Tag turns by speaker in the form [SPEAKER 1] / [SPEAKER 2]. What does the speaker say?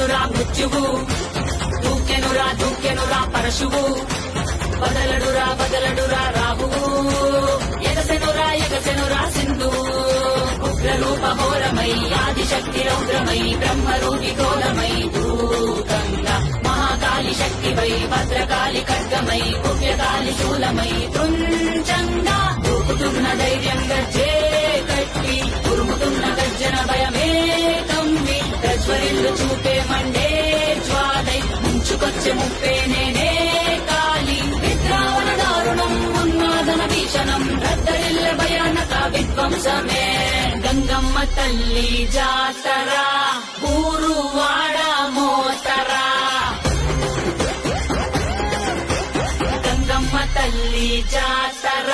[SPEAKER 1] దూకెనురా మృత్యువు, దూకెనురా పరశువు, బదలడురా రాహువు, ఎగసెనురా సింధువు. ఉగ్రరూపహోరమై ఆదిశక్తి రౌద్రమై బ్రహ్మరూపి క్రోధమై దూకంగా మహాకాళి శక్తివై భద్రకాళి ఖడ్గమై పుణ్యకాళి శూలమై తుంచంగా దూకుతున్న ధైర్యం గజ్జే కట్టి ఉరుముతున్న గర్జన భయమే కమ్మి ప్రజ్వరిల్లు చూపే మండే జ్వాలై ముంచుకొచ్చే ముప్పే నేనే కాళి. విద్రావణ దారుణం ఉన్మాదన భీషణం రద్దరిల్ల భయానక విధ్వంసమే. గంగమ్మ తల్లి జాతర ఊరువాడ మోతరా, గంగమ్మ తల్లి జాతర